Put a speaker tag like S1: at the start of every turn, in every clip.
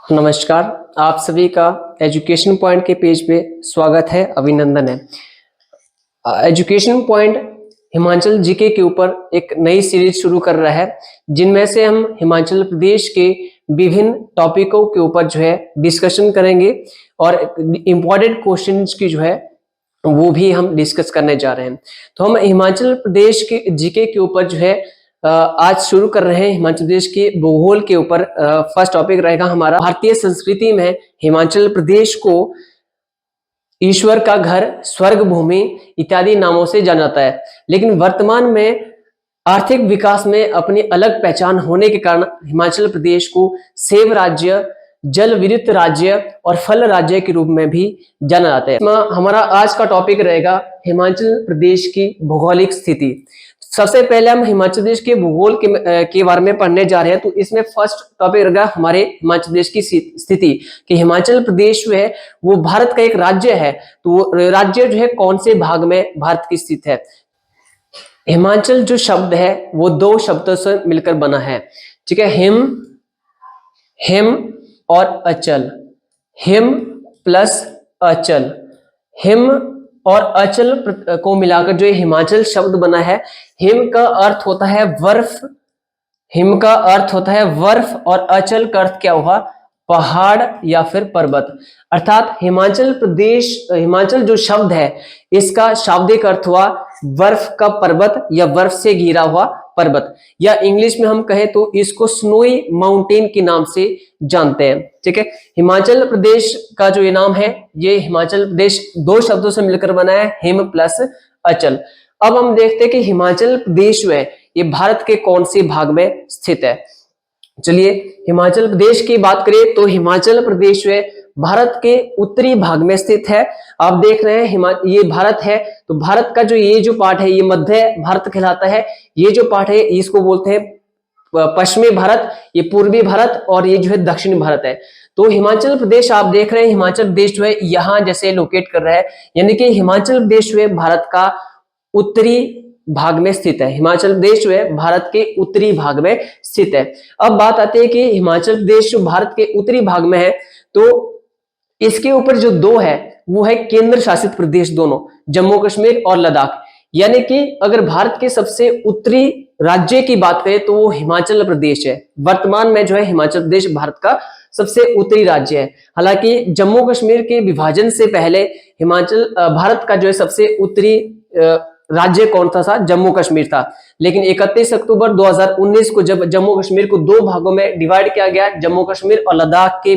S1: नमस्कार, आप सभी का एजुकेशन पॉइंट के पेज पे स्वागत है, अभिनंदन है। एजुकेशन पॉइंट हिमाचल जीके के ऊपर एक नई सीरीज शुरू कर रहा है, जिनमें से हम हिमाचल प्रदेश के विभिन्न टॉपिकों के ऊपर जो है डिस्कशन करेंगे और इम्पोर्टेंट क्वेश्चंस की जो है वो भी हम डिस्कस करने जा रहे हैं। तो हम हिमाचल प्रदेश के जीके के ऊपर जो है आज शुरू कर रहे हैं हिमाचल प्रदेश के भूगोल के ऊपर। फर्स्ट टॉपिक रहेगा हमारा, भारतीय संस्कृति में हिमाचल प्रदेश को ईश्वर का घर, स्वर्ग भूमि इत्यादि नामों से जाना जाता है, लेकिन वर्तमान में आर्थिक विकास में अपनी अलग पहचान होने के कारण हिमाचल प्रदेश को सेब राज्य, जल विद्युत राज्य और फल राज्य के रूप में भी जाना जाता है। हमारा आज का टॉपिक रहेगा हिमाचल प्रदेश की भौगोलिक स्थिति। सबसे पहले हम हिमाचल प्रदेश के भूगोल के बारे में पढ़ने जा रहे हैं। तो इसमें फर्स्ट टॉपिक रहेगा हमारे हिमाचल प्रदेश की स्थिति कि हिमाचल प्रदेश जो है वो भारत का एक राज्य है। तो राज्य जो है कौन से भाग में भारत की स्थित है। हिमाचल जो शब्द है वो दो शब्दों से मिलकर बना है, ठीक है। हिम और अचल, हिम प्लस अचल, हिम और अचल को मिलाकर जो हिमाचल शब्द बना है। हिम का अर्थ होता है बर्फ, हिम का अर्थ होता है बर्फ और अचल का अर्थ क्या हुआ, पहाड़ या फिर पर्वत। अर्थात हिमाचल प्रदेश, हिमाचल जो शब्द है इसका शाब्दिक अर्थ हुआ बर्फ का पर्वत या बर्फ से घिरा हुआ पर्वत, या इंग्लिश में हम कहें तो इसको स्नोई माउंटेन के नाम से जानते हैं, ठीक है। हिमाचल प्रदेश का जो ये नाम है, ये हिमाचल प्रदेश दो शब्दों से मिलकर बना है, हिम प्लस अचल। अब हम देखते हैं कि हिमाचल प्रदेश जो है ये भारत के कौन से भाग में स्थित है। चलिए हिमाचल प्रदेश की बात करें तो हिमाचल प्रदेश जो है भारत के उत्तरी भाग में स्थित है। आप देख रहे हैं ये भारत है, तो भारत का जो ये जो पार्ट है ये मध्य भारत कहलाता है। ये जो पार्ट है इसको बोलते हैं पश्चिमी भारत, ये पूर्वी भारत और ये जो है दक्षिणी भारत है। तो हिमाचल प्रदेश आप देख रहे हैं, हिमाचल प्रदेश जो है यहाँ जैसे लोकेट कर रहा है, यानी कि हिमाचल प्रदेश जो है भारत का उत्तरी भाग में स्थित है। हिमाचल प्रदेश जो है भारत के उत्तरी भाग में स्थित है। अब बात आती है कि हिमाचल प्रदेश जो भारत के उत्तरी भाग में है, तो इसके ऊपर जो दो है वो है केंद्र शासित प्रदेश, दोनों जम्मू कश्मीर और लद्दाख। यानी कि अगर भारत के सबसे उत्तरी राज्य की बात करें तो वो हिमाचल प्रदेश है। वर्तमान में जो है हिमाचल प्रदेश भारत का सबसे उत्तरी राज्य है। हालांकि जम्मू कश्मीर के विभाजन से पहले हिमाचल भारत का जो है सबसे उत्तरी राज्य कौन था, जम्मू कश्मीर था। लेकिन 31 अक्टूबर 2019 को जब जम्मू कश्मीर को दो भागों में डिवाइड किया गया, जम्मू कश्मीर और लद्दाख के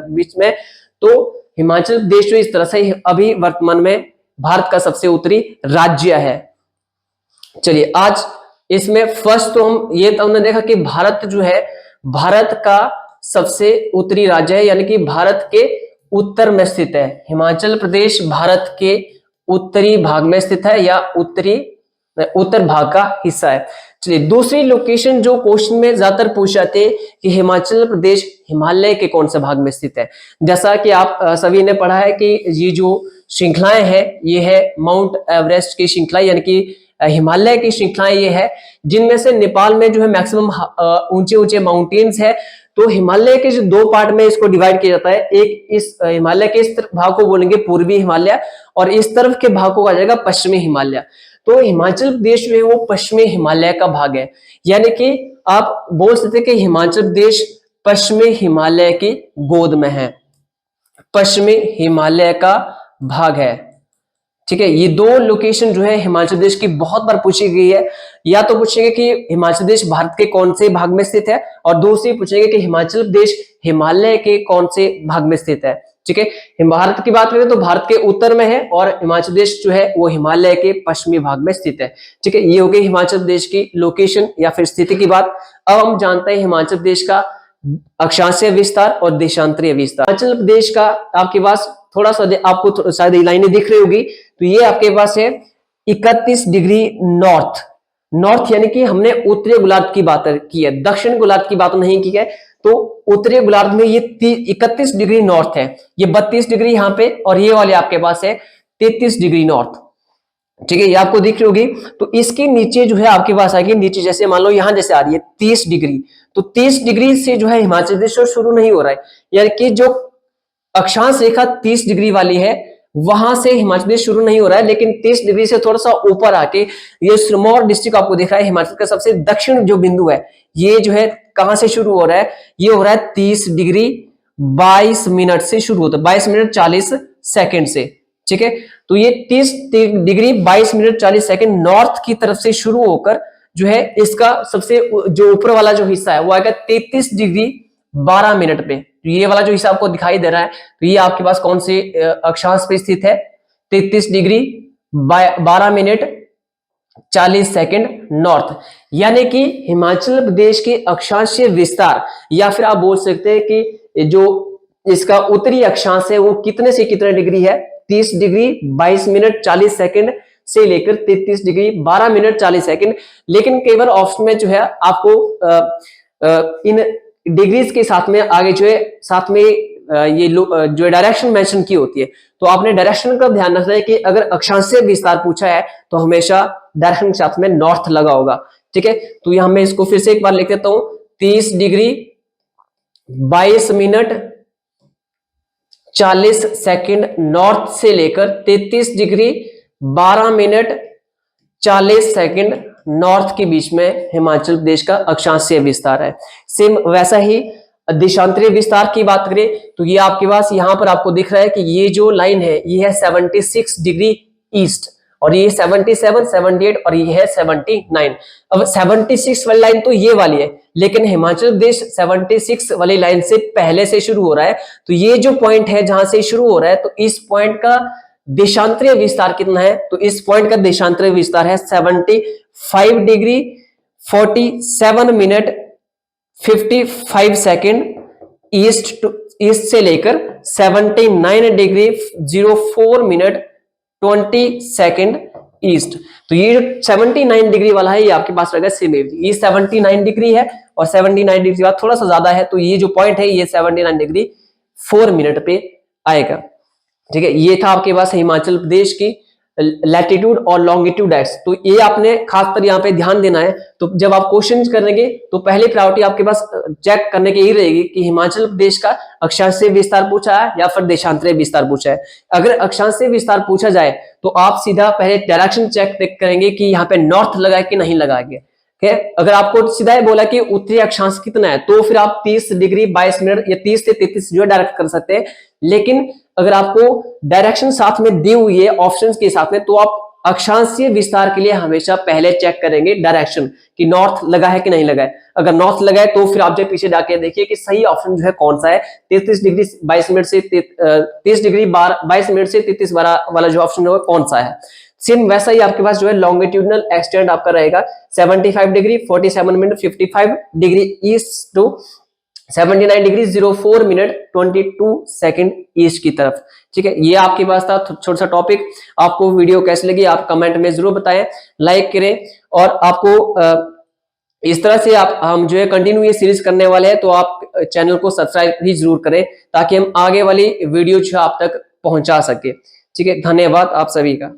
S1: बीच में, तो हिमाचल प्रदेश जो इस तरह से अभी वर्तमान में भारत का सबसे उत्तरी राज्य है। चलिए आज इसमें फर्स्ट तो हमने देखा कि भारत जो है भारत का सबसे उत्तरी राज्य है, यानी कि भारत के उत्तर में स्थित है। हिमाचल प्रदेश भारत के उत्तरी भाग में स्थित है या उत्तर भाग का हिस्सा है। चलिए दूसरी लोकेशन जो क्वेश्चन में ज्यादातर पूछ जाते हैं कि हिमाचल प्रदेश हिमालय के कौन से भाग में स्थित है। जैसा कि आप सभी ने पढ़ा है कि ये जो श्रृंखलाएं हैं ये है माउंट एवरेस्ट की श्रृंखला, यानी कि हिमालय की श्रृंखलाएं ये है, जिनमें से नेपाल में जो है मैक्सिमम ऊंचे ऊंचे माउंटेन्स है। तो हिमालय के जो दो पार्ट में इसको डिवाइड किया जाता है, एक इस हिमालय के इस भाग को बोलेंगे पूर्वी हिमालय और इस तरफ के भाग को कहा जाएगा पश्चिमी हिमालय। तो हिमाचल प्रदेश जो है वो पश्चिमी हिमालय का भाग है, यानी कि आप बोल सकते हैं कि हिमाचल प्रदेश पश्चिमी हिमालय की गोद में है, पश्चिमी हिमालय का भाग है, ठीक है। ये दो लोकेशन जो है हिमाचल प्रदेश की बहुत बार पूछी गई है। या तो पूछेंगे कि हिमाचल प्रदेश भारत के कौन से भाग में स्थित है, और दूसरी पूछेंगे कि हिमाचल प्रदेश हिमालय के कौन से भाग में स्थित है, ठीक है। भारत की बात करें तो भारत के उत्तर में है और हिमाचल प्रदेश जो है वो हिमालय के पश्चिमी भाग में स्थित है, ठीक है। ये हो गई हिमाचल प्रदेश की लोकेशन या फिर स्थिति की बात। अब हम जानते हैं हिमाचल प्रदेश का अक्षांशीय विस्तार और देशांतरीय विस्तार। हिमाचल प्रदेश का आपके पास थोड़ा सा आपको शायद लाइनें दिख रही होगी, तो ये आपके पास है 31 डिग्री नॉर्थ, यानी कि हमने उत्तरी गोलार्ध की बात की है, दक्षिण गोलार्ध की बात नहीं की है। तो उत्तरी गोलार्ध में ये 31 डिग्री नॉर्थ है, ये 32 डिग्री यहाँ पे, और ये वाले आपके पास है 33 डिग्री नॉर्थ, ठीक है। ये आपको दिख रही होगी। तो इसके नीचे जो है आपके पास आएगी, नीचे जैसे मान लो यहाँ जैसे आ रही है 30 डिग्री, तो 30 डिग्री से जो है हिमाचल प्रदेश शुरू नहीं हो रहा है, यानी कि जो अक्षांश रेखा 30 डिग्री वाली है वहां से हिमाचल प्रदेश शुरू नहीं हो रहा है, लेकिन 30 डिग्री से थोड़ा सा ऊपर आके ये सिरमौर डिस्ट्रिक्ट आपको दिख रहा है, हिमाचल का सबसे दक्षिण जो बिंदु है, ये जो है कहां से शुरू हो रहा है, ये हो रहा है 30 डिग्री 22 मिनट से शुरू होता है, 22 मिनट 40 सेकंड से। ठीक है, तो ये 30 डिग्री 22 मिनट 40 सेकंड नॉर्थ की तरफ से शुरू होकर जो है इसका सबसे जो ऊपर वाला जो हिस्सा है वो आएगा 33 डिग्री 12 मिनट पे। तो ये वाला जो हिस्सा आपको दिखाई दे रहा है, तो ये आपके पास कौन से अक्षांश पे स्थित है, 33 डिग्री 12 मिनट 40 सेकंड नॉर्थ। यानी कि हिमाचल प्रदेश के अक्षांशीय विस्तार, या फिर आप बोल सकते हैं कि जो इसका उत्तरी अक्षांश है वो कितने से कितने डिग्री है, 30 डिग्री 22 मिनट 40 सेकंड से लेकर 33 डिग्री 12 मिनट 40 सेकंड। लेकिन कई बार ऑप्शन में जो है आपको इन डिग्रीज के साथ में आगे जो है साथ में ये जो डायरेक्शन मेंशन की होती है, तो आपने डायरेक्शन का ध्यान रखना है कि अगर अक्षांशीय विस्तार पूछा है तो हमेशा डायरेक्शन के साथ में नॉर्थ लगा होगा। ठीक है, तो यहां मैं इसको फिर से एक बार लिख देता हूं, 30 डिग्री 22 मिनट 40 सेकंड नॉर्थ से लेकर 33 डिग्री 12 मिनट 40 सेकंड नॉर्थ के बीच में हिमाचल प्रदेश का अक्षांशीय विस्तार है। सेम वैसा ही देशांतरीय विस्तार की बात करें तो ये आपके पास यहां पर आपको दिख रहा है कि ये जो लाइन है ये है 76 डिग्री ईस्ट, और ये 77, 78 और ये है 79। अब 76 वाली लाइन तो ये वाली है, लेकिन हिमाचल प्रदेश 76 वाली लाइन से पहले से शुरू हो रहा है। तो ये जो पॉइंट है जहां से शुरू हो रहा है, तो इस पॉइंट का देशांतरीय विस्तार कितना है, तो इस पॉइंट का देशांतरीय विस्तार है 75 डिग्री 47 मिनट 55 सेकंड ईस्ट से लेकर 79 डिग्री 04 मिनट 20 सेकंड ईस्ट। तो ये जो 79 डिग्री वाला है ये आपके पास रहेगा सेम, ये 79 डिग्री है और 79 डिग्री के बाद थोड़ा सा ज्यादा है, तो ये जो पॉइंट है ये 79 डिग्री 4 मिनट पे आएगा। ठीक है, ये था आपके पास हिमाचल प्रदेश की लैटिट्यूड और लॉन्गिट्यूड एक्स। तो ये आपने खासकर यहाँ पे ध्यान देना है। तो जब आप क्वेश्चन करेंगे तो पहली प्रायोरिटी आपके पास चेक करने की ही रहेगी कि हिमाचल प्रदेश का अक्षांशीय विस्तार पूछा है या फिर देशांतरीय विस्तार पूछा है। अगर अक्षांशीय विस्तार पूछा जाए तो आप सीधा पहले डायरेक्शन चेक करेंगे कि यहाँ पे नॉर्थ लगा है कि नहीं लगा गया। ठीक है, अगर आपको सीधा ही बोला कि उत्तरी अक्षांश कितना है तो फिर आप 30 डिग्री 22 मिनट या 30 से 33 जो है डायरेक्ट कर सकते हैं। लेकिन अगर आपको डायरेक्शन साथ में दी हुई है ऑप्शंस के साथ में, तो आप अक्षांशीय विस्तार के लिए हमेशा पहले चेक करेंगे डायरेक्शन कि नॉर्थ लगा है कि नहीं लगा है। अगर नॉर्थ लगा है तो फिर आप जो पीछे जाके देखिए कि सही ऑप्शन जो है कौन सा है, 33 डिग्री 22 मिनट से 30 डिग्री 22 मिनट से 33 वाला जो ऑप्शन है कौन सा है। सेम वैसा ही आपके पास जो है लॉन्गिट्यूडनल एक्सटेंड आपका रहेगा 75 degree 47 minute 55 degree east to 79 degree 04 minute 22 second east की तरफ। ठीक है, ये आपके पास था छोटा सा टॉपिक। आपको वीडियो कैसी लगी आप कमेंट में जरूर बताएं, लाइक करें, और आपको इस तरह से हम जो है कंटिन्यू ये सीरीज करने वाले हैं, तो आप चैनल को सब्सक्राइब भी जरूर करें ताकि हम आगे वाली वीडियो जो आप तक पहुंचा सके। ठीक है, धन्यवाद आप सभी का।